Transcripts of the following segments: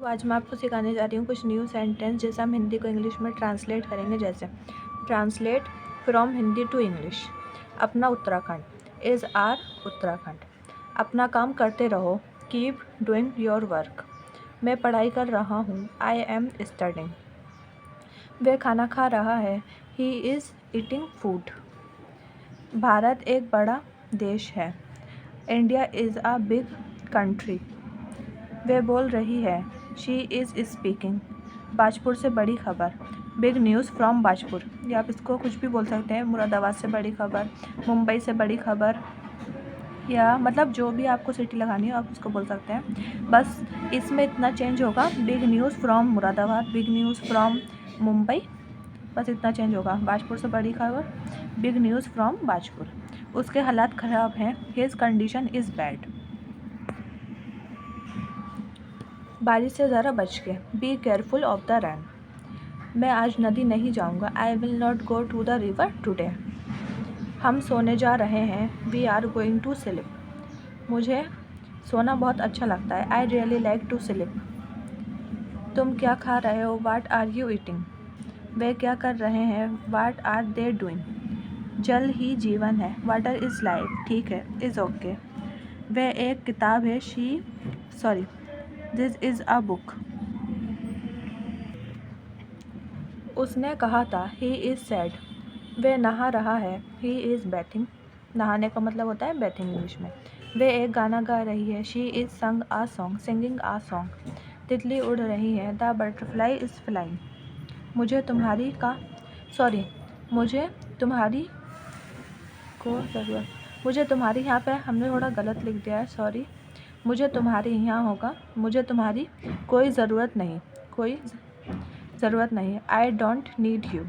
तो आज मैं आपको सिखाने जा रही हूँ कुछ न्यू सेंटेंस जैसे हम हिंदी को इंग्लिश में ट्रांसलेट करेंगे। जैसे translate from Hindi to English. अपना उत्तराखंड, इज़ आर उत्तराखंड। अपना काम करते रहो, कीप डूइंग योर वर्क। मैं पढ़ाई कर रहा हूँ, आई एम स्टडिंग। वह खाना खा रहा है, he is eating food. Bharat एक बड़ा देश है, India is a big country. वह बोल रही है, शी इज़ स्पीकिंग। बाजपुर से बड़ी खबर, बिग न्यूज़ फ्रॉम बाजपुर। या आप इसको कुछ भी बोल सकते हैं, मुरादाबाद से बड़ी खबर, मुंबई से बड़ी खबर, या मतलब जो भी आपको सिटी लगानी हो आप उसको बोल सकते हैं। बस इसमें इतना चेंज होगा, big news from Moradabad, big news from Mumbai, बस इतना चेंज होगा। बाजपुर से बड़ी खबर, बिग न्यूज़ फ्रॉम बाजपुर। उसके हालात ख़राब हैं, हिज कंडीशन इज़ बैड। बारिश से ज़रा बच के, be careful of the rain. मैं आज नदी नहीं जाऊंगा, I will not go to the river today. हम सोने जा रहे हैं, we are going to sleep. मुझे सोना बहुत अच्छा लगता है, I really like to sleep. तुम क्या खा रहे हो, वाट आर यू ईटिंग। वे क्या कर रहे हैं, वाट आर दे डूइंग। जल ही जीवन है, वाटर इज़ लाइफ। ठीक है, इज़ ओके। वह एक किताब है, दिस इज़ अ बुक। उसने कहा था, ही इज़ सैड। वह नहा रहा है, ही इज़ बैथिंग। नहाने का मतलब होता है बैथिंग इंग्लिश में। वह एक गाना गा रही है, शी इज़ संग आ सॉन्ग, सिंगिंग आ सॉन्ग। तितली उड़ रही है, द बटरफ्लाई इज़ फ्लाइंग। मुझे तुम्हारी मुझे तुम्हारी यहाँ पे हमने थोड़ा गलत लिख दिया है, सॉरी। मुझे तुम्हारी यहाँ होगा, मुझे तुम्हारी कोई ज़रूरत नहीं, आई डोंट नीड यू।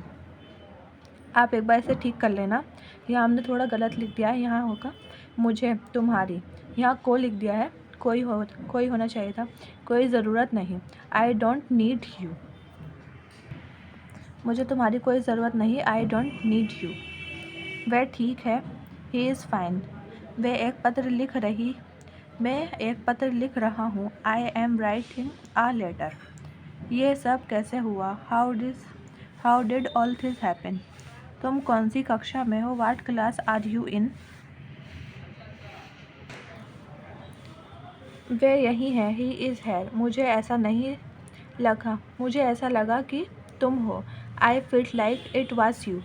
आप एक बार इसे ठीक कर लेना, यहाँ हमने थोड़ा गलत लिख दिया है, यहाँ होगा मुझे तुम्हारी, यहाँ को लिख दिया है, कोई होना चाहिए था, कोई ज़रूरत नहीं, आई डोंट नीड यू। मुझे तुम्हारी कोई ज़रूरत नहीं, आई डोंट नीड यू। वह ठीक है, ही इज़ फाइन। मैं एक पत्र लिख रहा हूँ, I am writing a letter. ये सब कैसे हुआ, how did all this happen. तुम कौन सी कक्षा में हो, what class are you in. वे यही है, ही इज़ हेयर। मुझे ऐसा लगा कि तुम हो, आई felt like it was you.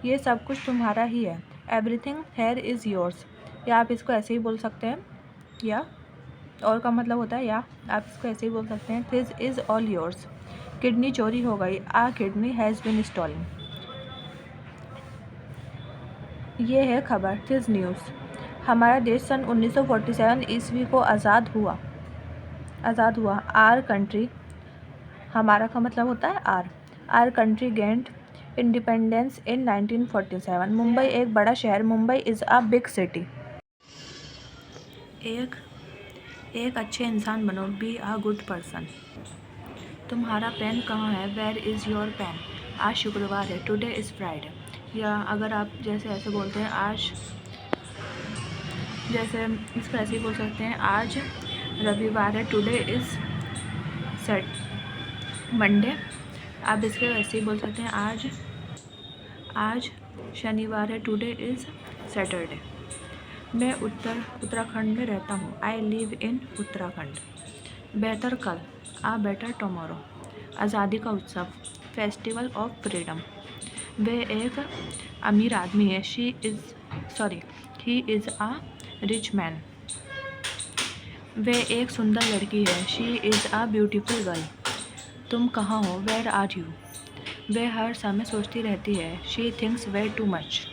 ये सब कुछ तुम्हारा ही है, एवरीथिंग हेयर इज़ योर्स। या आप इसको ऐसे ही बोल सकते हैं, या और का मतलब होता है या, आप इसको ऐसे ही बोल सकते हैं, this is all yours. Kidney चोरी हो गई, आ किडनी हैज़ बीन स्टोलन। ये है खबर, दिस न्यूज़। हमारा देश सन 1947 ईस्वी को आज़ाद हुआ। आर कंट्री, हमारा का मतलब होता है our country gained independence in 1947। Mumbai एक बड़ा शहर, Mumbai is a big city. एक अच्छे इंसान बनो, बी अ गुड पर्सन। तुम्हारा पेन कहाँ है, वेयर इज़ योर पेन। आज शुक्रवार है, टुडे इज़ फ्राइडे। या अगर आप जैसे ऐसे बोलते हैं, आज जैसे इसको ऐसे ही बोल सकते हैं, आज रविवार है, टुडे इज़ मंडे। आप इसको ऐसे ही बोल सकते हैं, आज शनिवार है, टुडे इज़ सैटरडे। मैं उत्तराखंड में रहता हूँ, आई लिव इन उत्तराखंड। बेहतर कल, आ बेटर टुमारो। आज़ादी का उत्सव, फेस्टिवल ऑफ फ्रीडम। वह एक अमीर आदमी है, he is a rich man. वह एक सुंदर लड़की है, she is a beautiful girl. तुम कहाँ हो, वेयर आर यू। वह हर समय सोचती रहती है, she thinks way too much.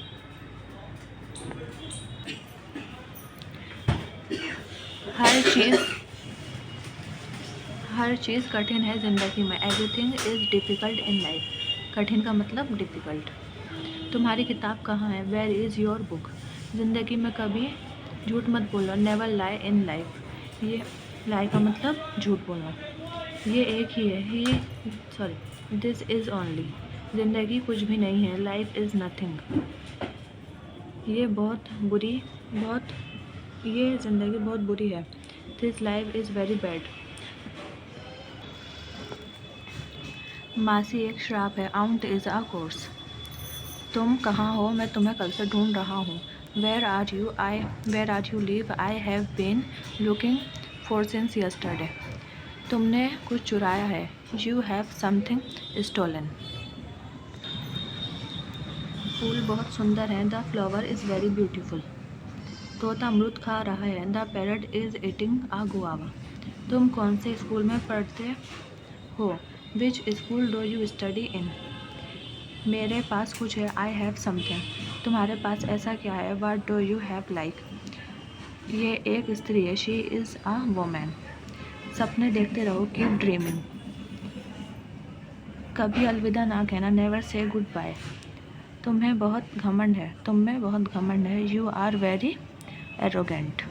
हर चीज़ कठिन है ज़िंदगी में, everything is difficult in life. कठिन का मतलब डिफ़िकल्ट। तुम्हारी किताब कहाँ है, वेयर इज़ योर बुक। ज़िंदगी में कभी झूठ मत बोलो, नेवर लाई इन लाइफ। ये लाई का मतलब झूठ बोलना। ये एक ही है, दिस इज़ ओनली। ज़िंदगी कुछ भी नहीं है, लाइफ इज़ नथिंग। ये ज़िंदगी बहुत बुरी है, this life is very bad. मासी एक श्राप है, आउट इज़ अ कोर्स। तुम कहाँ हो, मैं तुम्हें कल से ढूंढ रहा हूँ। Where are you live, I have been looking for since yesterday. तुमने कुछ चुराया है, यू हैव समथिंग स्टोलन। फूल बहुत सुंदर हैं, the flower is very beautiful. तोता अमरूद खा रहा है, the parrot is eating a guava. तुम कौन से स्कूल में पढ़ते हो, which school do you study in. मेरे पास कुछ है, आई हैव समथिंग। तुम्हारे पास ऐसा क्या है, what do you have like. ये एक स्त्री है, शी इज़ अ वोमैन। सपने देखते रहो, कीप ड्रीमिंग। कभी अलविदा ना कहना, नेवर से गुड बाय। तुम में बहुत घमंड है, you are very arrogant.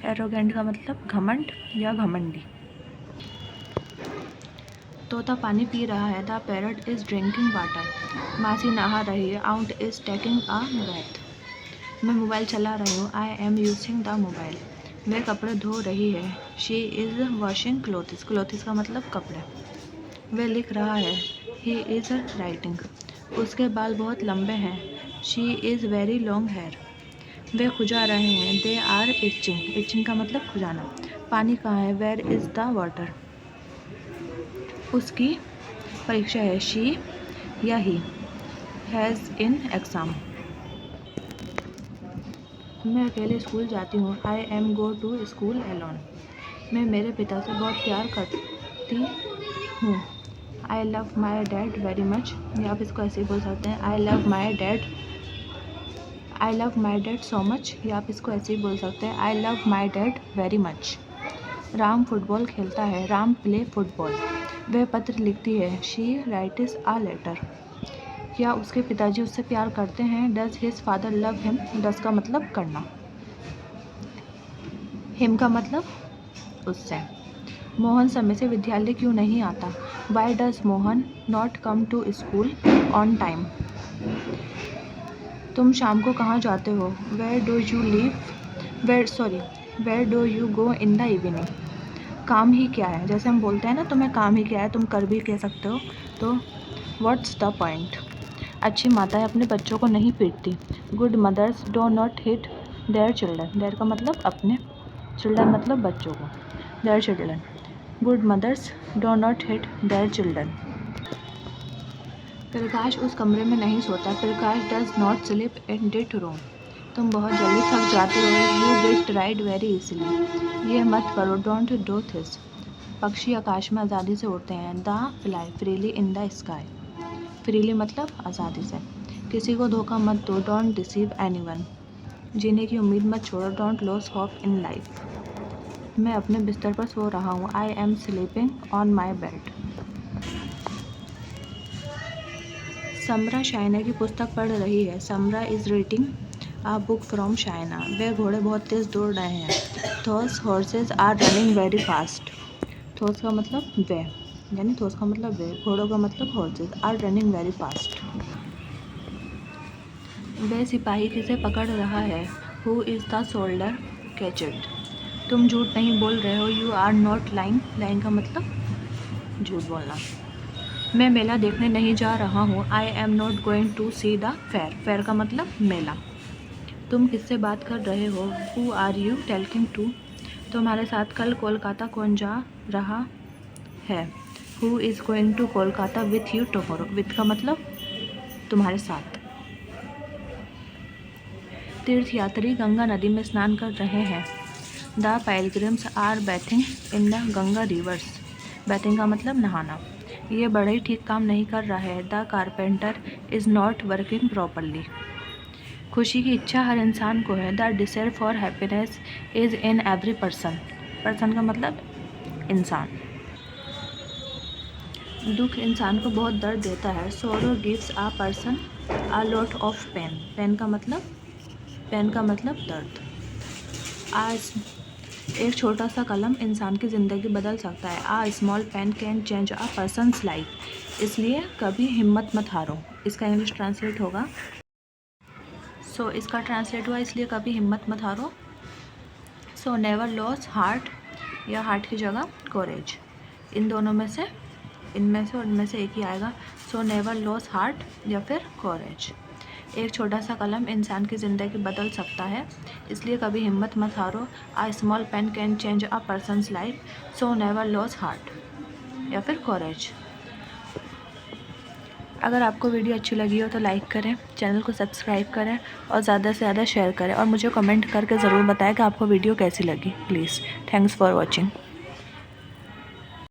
Arrogant का मतलब घमंड या घमंडी। तोता पानी पी रहा है, the parrot is drinking water. मासी नहा रही है, आउट इज़ टेकिंग अ बैथ। मैं मोबाइल चला रही हूँ, I am using the mobile. वह कपड़े धो रही है, she is washing clothes. Clothes का मतलब कपड़े। वह लिख रहा है, ही इज़ राइटिंग। उसके बाल बहुत लंबे हैं, she is very long hair. वे खुजा रहे हैं, दे आर इचिंग। इचिंग का मतलब खुजाना। पानी कहाँ है, वेयर इज़ द वाटर। उसकी परीक्षा है, शी या ही हैज़ इन एग्ज़ाम। मैं अकेले स्कूल जाती हूँ, I am go to school alone. मैं मेरे पिता से बहुत प्यार करती हूँ, I love my dad very much. या आप इसको ऐसे ही बोल सकते हैं, I love my dad so much. या आप इसको ऐसे ही बोल सकते हैं, I love my dad very much. Ram football खेलता है, राम प्ले फुटबॉल। वह पत्र लिखती है, शी राइट्स आ लेटर। क्या उसके पिताजी उससे प्यार करते हैं, does his father love him. Does का मतलब करना, हिम का मतलब उससे। मोहन समय से विद्यालय क्यों नहीं आता, why does Mohan not come to school on time. तुम शाम को कहाँ जाते हो, where do you go in the evening. काम ही क्या है, जैसे हम बोलते हैं ना, तुम्हें काम ही क्या है, तुम कर भी कह सकते हो, तो व्हाट्स द पॉइंट। अच्छी माताएं अपने बच्चों को नहीं पीटती, good mothers do not hit their children. Their का मतलब अपने, चिल्ड्रन मतलब बच्चों को, their children. Good mothers do not hit their children. Prakash उस कमरे में नहीं सोता, Prakash does not sleep in that room. तुम बहुत जल्दी थक जाते हो, you get tired very easily. ये मत करो, डोंट डू दिस। पक्षी आकाश में आज़ादी से उड़ते हैं, the fly freely in the sky. Freely मतलब आज़ादी से। किसी को धोखा मत दो, डोंट डिसीव एनीवन। जीने की उम्मीद मत छोड़ो, don't loss hope in life. मैं अपने बिस्तर पर सो रहा हूँ, I am sleeping on my bed. Samra Shaina की पुस्तक पढ़ रही है, Samra is reading a book from Shaina. वे घोड़े बहुत तेज़ दौड़ रहे हैं, those horses are running very fast. Those का मतलब वे, यानी थोस का मतलब वे, घोड़ों का मतलब horses, are running very fast. वे सिपाही किसे पकड़ रहा है, who is the soldier catch it. तुम झूठ नहीं बोल रहे हो, you are not lying. Lying का मतलब झूठ बोलना। मैं मेला देखने नहीं जा रहा हूँ, I am not going to see the fair. Fair का मतलब मेला। तुम किससे बात कर रहे हो, who are you talking to. तुम्हारे साथ कल कोलकाता कौन जा रहा है, who is going to Kolkata with you tomorrow. With का मतलब तुम्हारे साथ। तीर्थयात्री गंगा नदी में स्नान कर रहे हैं, the pilgrims are bathing in the Ganga rivers. Bathing का मतलब नहाना। ये बढ़ई ठीक काम नहीं कर रहा है, the carpenter is not working properly. खुशी की इच्छा हर इंसान को है, the desire for happiness is in every person. Person का मतलब इंसान। दुख इंसान को बहुत दर्द देता है, sorrow gives a person a lot of pain. Pain का मतलब दर्द। आज एक छोटा सा कलम इंसान की ज़िंदगी बदल सकता है, a small pen can change a person's life. इसलिए कभी हिम्मत मत हारो। इसका इंग्लिश ट्रांसलेट होगा, इसका ट्रांसलेट हुआ, इसलिए कभी हिम्मत मत हारो। नेवर लॉस हार्ट, या हार्ट की जगह कोरेज। इन दोनों में से इनमें से और इनमें से एक ही आएगा। सो नेवर लॉस हार्ट या फिर कॉरेज। एक छोटा सा कलम इंसान की ज़िंदगी बदल सकता है, इसलिए कभी हिम्मत मत हारो। A small pen can change a person's life. So never loss heart या फिर कॉरेज। अगर आपको वीडियो अच्छी लगी हो तो लाइक करें, चैनल को सब्सक्राइब करें और ज़्यादा से ज़्यादा शेयर करें और मुझे कमेंट करके ज़रूर बताएं कि आपको वीडियो कैसी लगी। Please, thanks for watching.